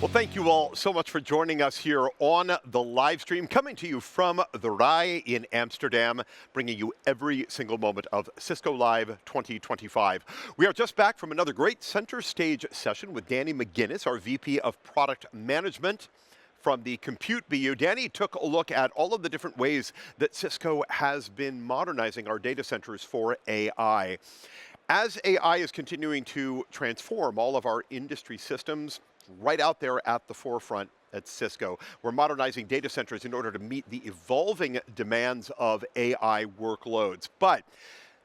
Well, thank you all so much for joining us here on the live stream, coming to you from the RAI in Amsterdam, bringing you every single moment of Cisco Live 2025. We are just back from another great center stage session with Danny McGinnis, our VP of Product Management from the Compute BU. Danny took a look at all of the different ways that Cisco has been modernizing our data centers for AI. As AI is continuing to transform all of our industry systems, right out there at the forefront at Cisco, we're modernizing data centers in order to meet the evolving demands of AI workloads. But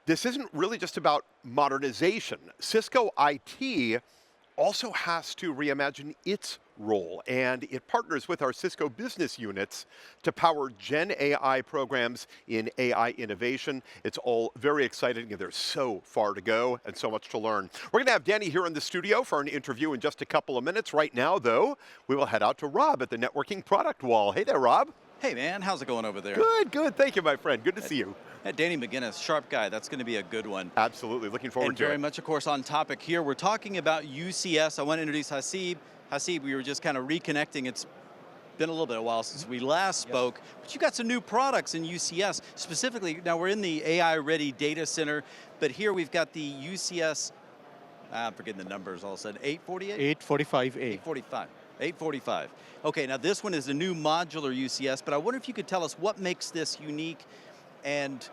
this isn't really just about modernization. Cisco IT also has to reimagine its role, and it partners with our Cisco business units to power Gen AI programs in AI innovation. It's all very exciting, and there's so far to go and so much to learn. We're going to have Danny here in the studio for an interview in just a couple of minutes. Right now, though, we will head out to Rob at the Networking Product Wall. Hey there, Rob. Hey man, how's it going over there? Good, good. Thank you, my friend. Good to see you. Danny McGinnis, sharp guy. That's going to be a good one. Absolutely. Looking forward to it. And very much, of course, on topic here. We're talking about UCS. I want to introduce Hasib. Hasib, we were just kind of reconnecting. It's been a little bit of a while since we last spoke, but you got some new products in UCS. Specifically, now we're in the AI-ready data center, but here we've got the UCS, I'm forgetting the numbers all of a sudden, 848? 845A. 845. 845. Okay, now this one is a new modular UCS, but I wonder if you could tell us what makes this unique and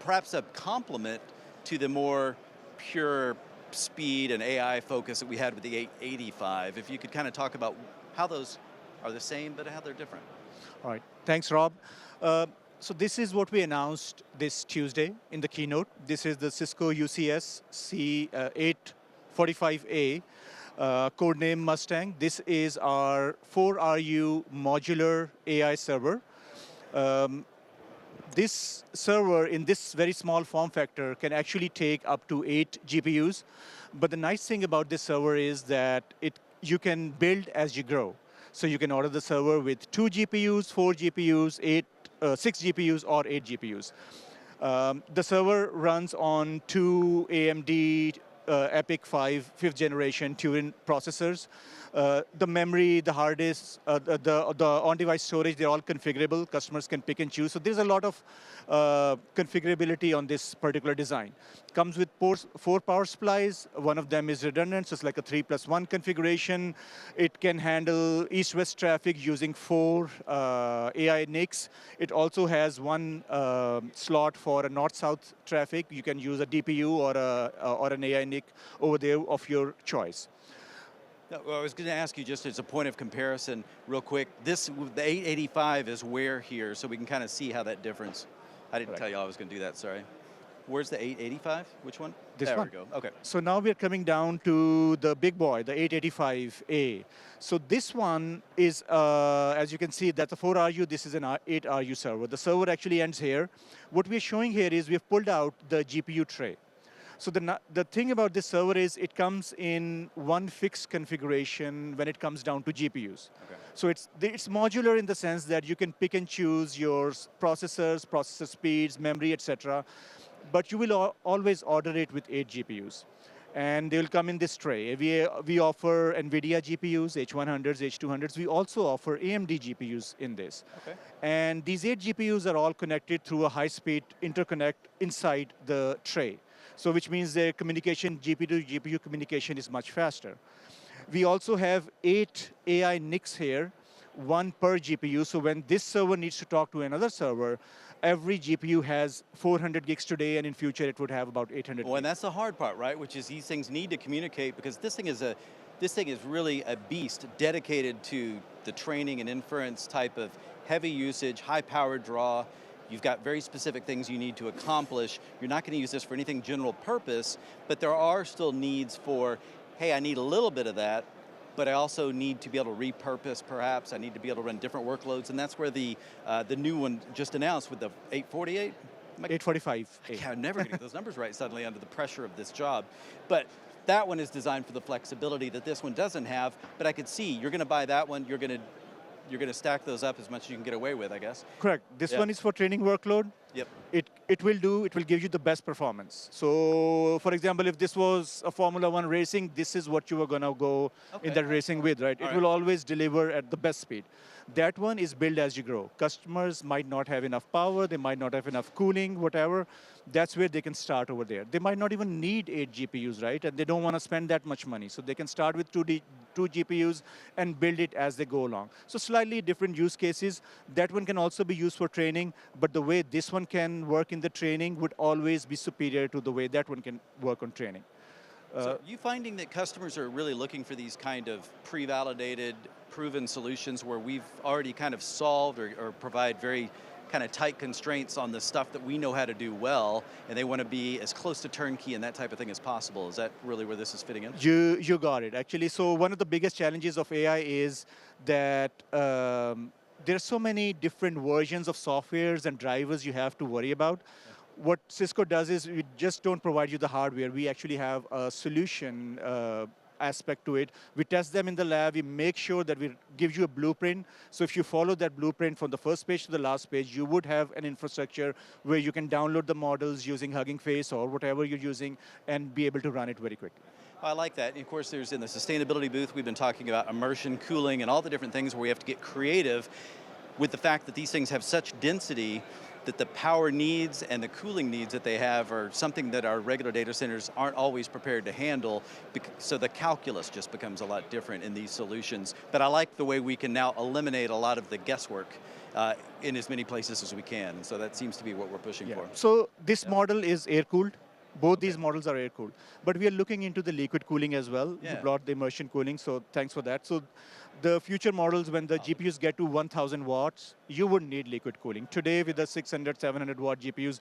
perhaps a complement to the more pure speed and AI focus that we had with the 885. If you could kind of talk about how those are the same, but how they're different. All right, thanks, Rob. So this is what we announced this Tuesday in the keynote. This is the Cisco UCS C845A, codename Mustang. This is our 4RU modular AI server. This server in this very small form factor can actually take up to 8 GPUs. But the nice thing about this server is that you can build as you grow. So you can order the server with 2 GPUs, 4 GPUs, 6 GPUs, or 8 GPUs. The server runs on 2 AMD EPYC 5 5th generation Turin processors. The memory, the hard disk, the on-device storage, they're all configurable. Customers can pick and choose. So there's a lot of configurability on this particular design. Comes with 4 power supplies. One of them is redundant, so it's like a 3+1 configuration. It can handle east-west traffic using 4 AI NICs. It also has 1 slot for a north-south traffic. You can use a DPU or an AI NIC over there of your choice. Well, I was going to ask you just as a point of comparison, real quick. The 885 is where here, so we can kind of see how that difference. I didn't tell you I was going to do that. Sorry. Where's the 885? Which one? This there one. we go. Okay. So now we're coming down to the big boy, the 885A. So this one is, as you can see, that's a 4RU. This is an 8RU server. The server actually ends here. What we're showing here is we've pulled out the GPU tray. So the thing about this server is it comes in 1 fixed configuration when it comes down to GPUs. Okay. So it's modular in the sense that you can pick and choose your processors, processor speeds, memory, etc. But you will always order it with 8 GPUs. And they will come in this tray. We offer NVIDIA GPUs, H100s, H200s. We also offer AMD GPUs in this. Okay. And these 8 GPUs are all connected through a high-speed interconnect inside the tray. So which means their communication, GPU to GPU communication is much faster. We also have 8 AI NICs here, 1 per GPU. So when this server needs to talk to another server, every GPU has 400 gigs today, and in future it would have about 800 Well, gigs. and that's the hard part, right? Which is these things need to communicate, because this thing is really a beast dedicated to the training and inference type of heavy usage, high power draw. You've got very specific things you need to accomplish. You're not going to use this for anything general purpose, but there are still needs for, hey, I need a little bit of that, but I also need to be able to repurpose, perhaps. I need to be able to run different workloads, and that's where the new one just announced with the 848? 845. I'm never going to get those numbers right suddenly under the pressure of this job. But that one is designed for the flexibility that this one doesn't have, but I could see you're going to buy that one, you're going to stack those up as much as you can get away with, I guess. Correct. This one is for training workload. Yep. it will give you the best performance. So, for example, if this was a Formula One racing, this is what you were gonna go in Okay. that racing with, right? All It right. will always deliver at the best speed. That one is built as you grow. Customers might not have enough power, they might not have enough cooling, whatever. That's where they can start over there. They might not even need 8 GPUs, right? And they don't want to spend that much money. So they can start with two GPUs and build it as they go along. So slightly different use cases. That one can also be used for training, but the way this one can work in the training would always be superior to the way that one can work on training. So are you finding that customers are really looking for these kind of pre-validated, proven solutions where we've already kind of solved or provide very kind of tight constraints on the stuff that we know how to do well, and they want to be as close to turnkey and that type of thing as possible? Is that really where this is fitting in? You got it, actually. So one of the biggest challenges of AI is that there are so many different versions of softwares and drivers you have to worry about. What Cisco does is we just don't provide you the hardware. We actually have a solution aspect to it. We test them in the lab. We make sure that we give you a blueprint. So if you follow that blueprint from the first page to the last page, you would have an infrastructure where you can download the models using Hugging Face or whatever you're using and be able to run it very quickly. I like that. And of course, there's in the sustainability booth, we've been talking about immersion, cooling, and all the different things where we have to get creative with the fact that these things have such density that the power needs and the cooling needs that they have are something that our regular data centers aren't always prepared to handle, so the calculus just becomes a lot different in these solutions. But I like the way we can now eliminate a lot of the guesswork in as many places as we can. So that seems to be what we're pushing for. So this model is air-cooled. Both these models are air-cooled. But we are looking into the liquid cooling as well. Yeah. We brought the immersion cooling, so thanks for that. So the future models, when the GPUs get to 1,000 watts, you wouldn't need liquid cooling. Today, with the 600, 700 watt GPUs,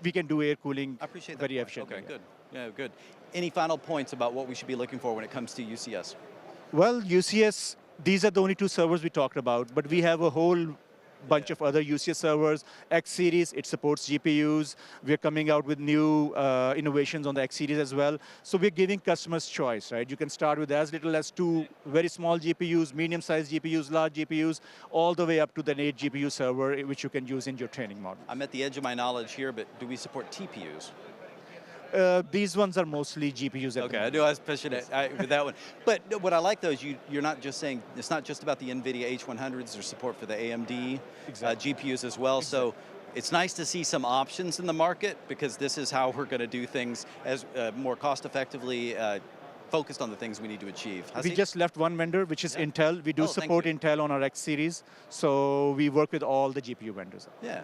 we can do air cooling I appreciate that very point. efficiently. Okay, good. Yeah, good. Any final points about what we should be looking for when it comes to UCS? Well, UCS, these are the only two servers we talked about, but we have a whole bunch of other UCS servers. X series, it supports GPUs. We're coming out with new innovations on the X series as well. So we're giving customers choice, right? You can start with as little as 2 very small GPUs, medium-sized GPUs, large GPUs, all the way up to the 8 GPU server, which you can use in your training model. I'm at the edge of my knowledge here, but do we support TPUs? These ones are mostly GPUs. Okay, I knew I was pushing it with that one. But what I like though is you're not just saying, it's not just about the NVIDIA H100s, there's support for the AMD GPUs as well. So it's nice to see some options in the market because this is how we're going to do things as more cost effectively, focused on the things we need to achieve. We just left one vendor, which is Intel. We do support Intel on our X series. So we work with all the GPU vendors. Yeah.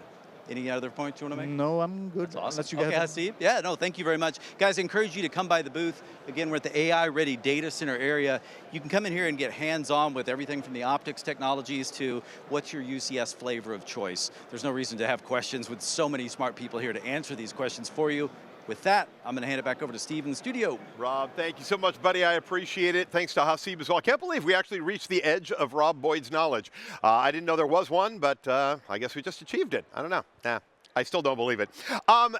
Any other points you want to make? No, I'm good. That's awesome. Unless you guys Okay, Steve. Yeah, no, thank you very much. Guys, I encourage you to come by the booth. Again, we're at the AI-ready data center area. You can come in here and get hands-on with everything from the optics technologies to what's your UCS flavor of choice. There's no reason to have questions with so many smart people here to answer these questions for you. With that, I'm going to hand it back over to Steve in the studio. Rob, thank you so much, buddy. I appreciate it. Thanks to Hasib as well. I can't believe we actually reached the edge of Rob Boyd's knowledge. I didn't know there was one, but I guess we just achieved it. I don't know. I still don't believe it.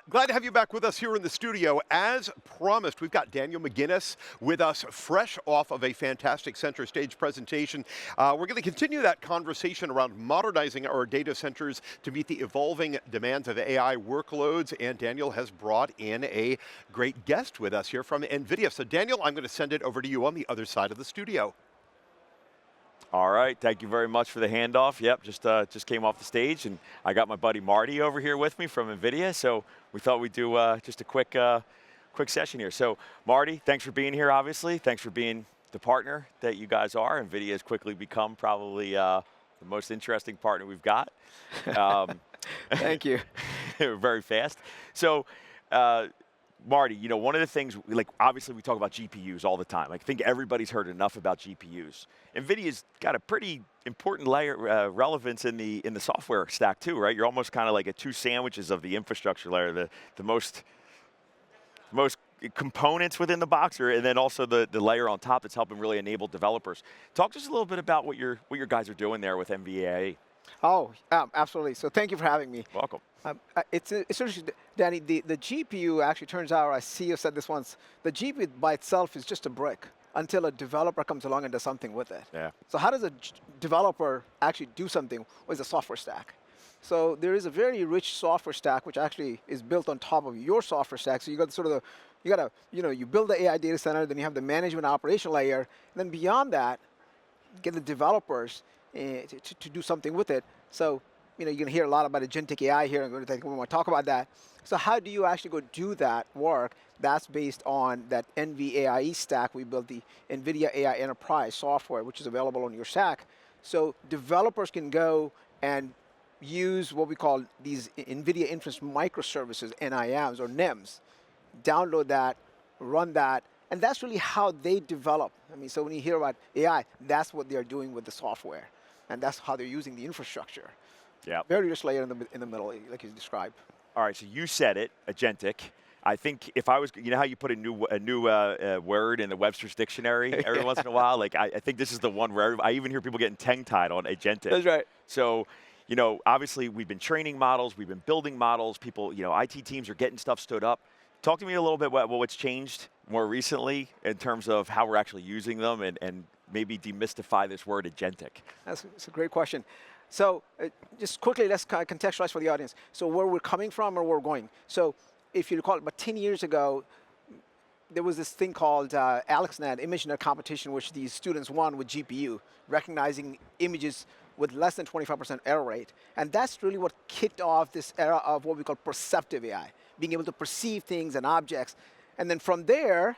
Glad to have you back with us here in the studio. As promised, we've got Daniel McGinnis with us, fresh off of a fantastic center stage presentation. We're going to continue that conversation around modernizing our data centers to meet the evolving demands of AI workloads. And Daniel has brought in a great guest with us here from NVIDIA. So Daniel, I'm going to send it over to you on the other side of the studio. All right, thank you very much for the handoff. Yep, just came off the stage, and I got my buddy Marty over here with me from NVIDIA, so we thought we'd do just a quick session here. So Marty, thanks for being here, obviously. Thanks for being the partner that you guys are. NVIDIA has quickly become probably the most interesting partner we've got. Thank you. Very fast. So, Marty, you know, one of the things, like obviously we talk about GPUs all the time. I think everybody's heard enough about GPUs. NVIDIA's got a pretty important layer relevance in the software stack too, right? You're almost kind of like a two sandwiches of the infrastructure layer, the most components within the box, and then also the layer on top that's helping really enable developers. Talk to us a little bit about what your guys are doing there with NVIDIA. Oh, absolutely. So thank you for having me. Welcome. It's interesting, Danny, the GPU actually turns out, as CEO said this once, the GPU by itself is just a brick until a developer comes along and does something with it. Yeah. So how does a developer actually do something with the software stack? So there is a very rich software stack which actually is built on top of your software stack. So you got sort of you build the AI data center, then you have the management operation layer, and then beyond that, get the developers to do something with it. So you're going to hear a lot about agentic AI here. We want to talk about that. So how do you actually go do that work? That's based on that NVAIE stack. We built the NVIDIA AI Enterprise software, which is available on your stack. So developers can go and use what we call these NVIDIA Inference Microservices, NIMs or NIMs. Download that, run that, and that's really how they develop. I mean, so when you hear about AI, that's what they're doing with the software, and that's how they're using the infrastructure. Yeah. Very rich layer in the middle, like you described. All right, so you said it, agentic. I think if I was, you know how you put a new word in the Webster's dictionary every once in a while? Like, I think this is the one where I even hear people getting tongue-tied on agentic. That's right. So, obviously we've been training models, we've been building models, people, IT teams are getting stuff stood up. Talk to me a little bit about what's changed more recently in terms of how we're actually using them and maybe demystify this word agentic. That's a great question. So just quickly, let's contextualize for the audience. So where we're coming from or where we're going. So if you recall, about 10 years ago, there was this thing called AlexNet, ImageNet competition, which these students won with GPU, recognizing images with less than 25% error rate. And that's really what kicked off this era of what we call perceptive AI, being able to perceive things and objects. And then from there,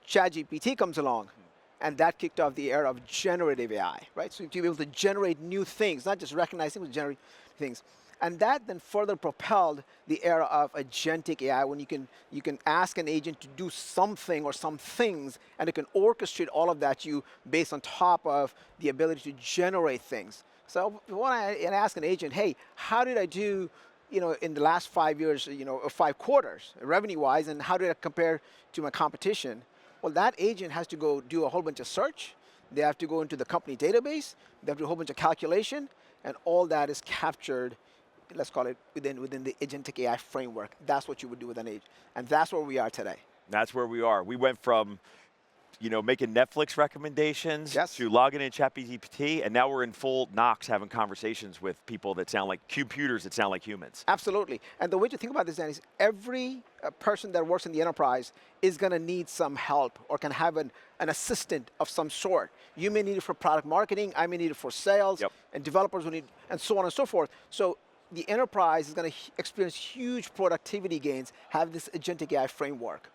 ChatGPT comes along. And that kicked off the era of generative AI, right? So to be able to generate new things, not just recognize things, but generate things. And that then further propelled the era of agentic AI, when you can ask an agent to do something or some things, and it can orchestrate all of that based on top of the ability to generate things. So when I ask an agent, hey, how did I do in the last 5 years, or 5 quarters, revenue-wise, and how did I compare to my competition? Well, that agent has to go do a whole bunch of search. They have to go into the company database. They have to do a whole bunch of calculation, and all that is captured, let's call it, within the agentic AI framework. That's what you would do with an agent, and that's where we are today. That's where we are. We went from making Netflix recommendations to logging in ChatGPT, and now we're in full Knox having conversations with people that sound like computers that sound like humans. Absolutely. And the way to think about this, Dan, is every person that works in the enterprise is going to need some help or can have an assistant of some sort. You may need it for product marketing, I may need it for sales, and developers will need, and so on and so forth. So the enterprise is going to experience huge productivity gains, have this agentic AI framework.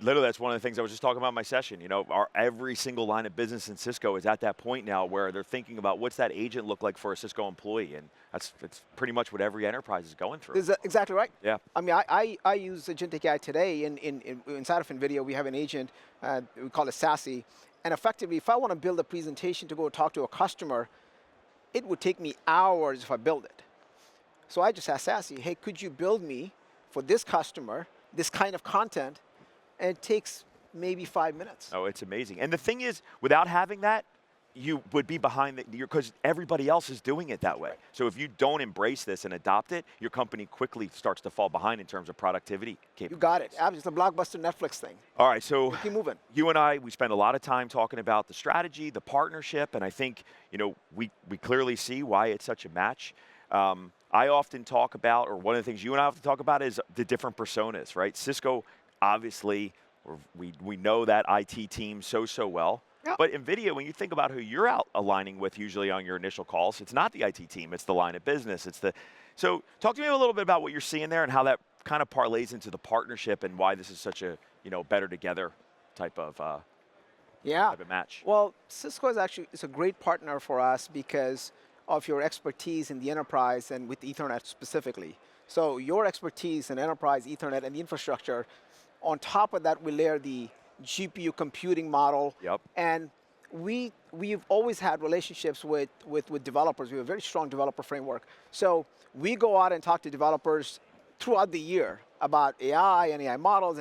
Literally, that's one of the things I was just talking about in my session. Every single line of business in Cisco is at that point now where they're thinking about what's that agent look like for a Cisco employee, and it's pretty much what every enterprise is going through. Is that exactly right? Yeah. I mean, I use agentic AI today inside of NVIDIA. We have an agent, we call it Sassy, and effectively, if I want to build a presentation to go talk to a customer, it would take me hours if I build it. So I just asked Sassy, hey, could you build me, for this customer, this kind of content? And it takes maybe 5 minutes. Oh, it's amazing. And the thing is, without having that, you would be behind because everybody else is doing it that way. Right. So if you don't embrace this and adopt it, your company quickly starts to fall behind in terms of productivity capabilities. You got it. It's a blockbuster Netflix thing. All right, so keep moving. You and I, we spend a lot of time talking about the strategy, the partnership, and I think we clearly see why it's such a match. I often talk about, or one of the things you and I often talk about, is the different personas, right? Cisco, obviously, we know that IT team so well. Yep. But NVIDIA, when you think about who you're out aligning with usually on your initial calls, it's not the IT team, it's the line of business. So talk to me a little bit about what you're seeing there and how that kind of parlays into the partnership and why this is such a better together type of match. Well, Cisco is a great partner for us because of your expertise in the enterprise and with Ethernet specifically. So your expertise in enterprise, Ethernet, and the infrastructure. On top of that, we layer the GPU computing model. Yep. And we've always had relationships with developers. We have a very strong developer framework. So we go out and talk to developers throughout the year about AI and AI models.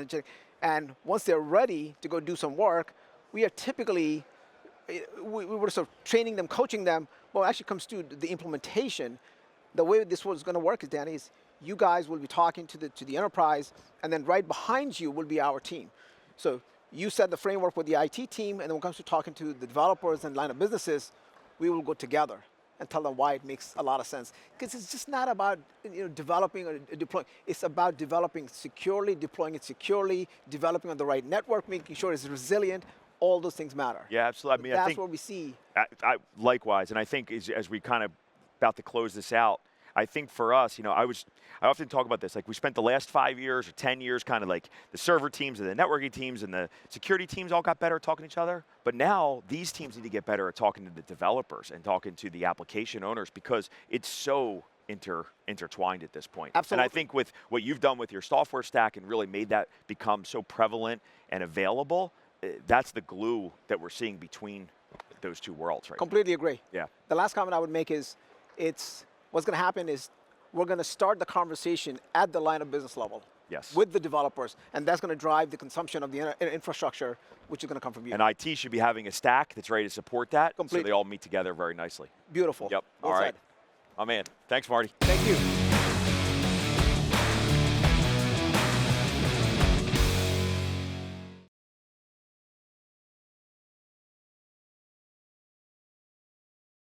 And once they're ready to go do some work, we are typically, we were sort of training them, coaching them. Well, it actually comes to the implementation. The way this was going to work is, Danny, is you guys will be talking to the enterprise, and then right behind you will be our team. So you set the framework with the IT team, and then when it comes to talking to the developers and line of businesses, we will go together. and tell them why it makes a lot of sense. Because it's just not about developing or deploying. It's about developing securely, deploying it securely, developing on the right network, making sure it's resilient. All those things matter. Yeah, absolutely. I mean, that's I think what we see. Likewise, and I think as we kind of about to close this out, I think for us, I often talk about this. Like we spent the last 5 years or 10 years, kind of like the server teams and the networking teams and the security teams all got better at talking to each other. But now these teams need to get better at talking to the developers and talking to the application owners because it's so intertwined at this point. Absolutely. And I think with what you've done with your software stack and really made that become so prevalent and available, that's the glue that we're seeing between those two worlds right Completely agree. Yeah. The last comment I would make is, what's going to happen is we're going to start the conversation at the line of business level. Yes. With the developers, and that's going to drive the consumption of the infrastructure, which is going to come from you. And IT should be having a stack that's ready to support that, Completely. so they all meet together very nicely. Beautiful. Yep. Well all right. said. My man. Thanks, Marty. Thank you.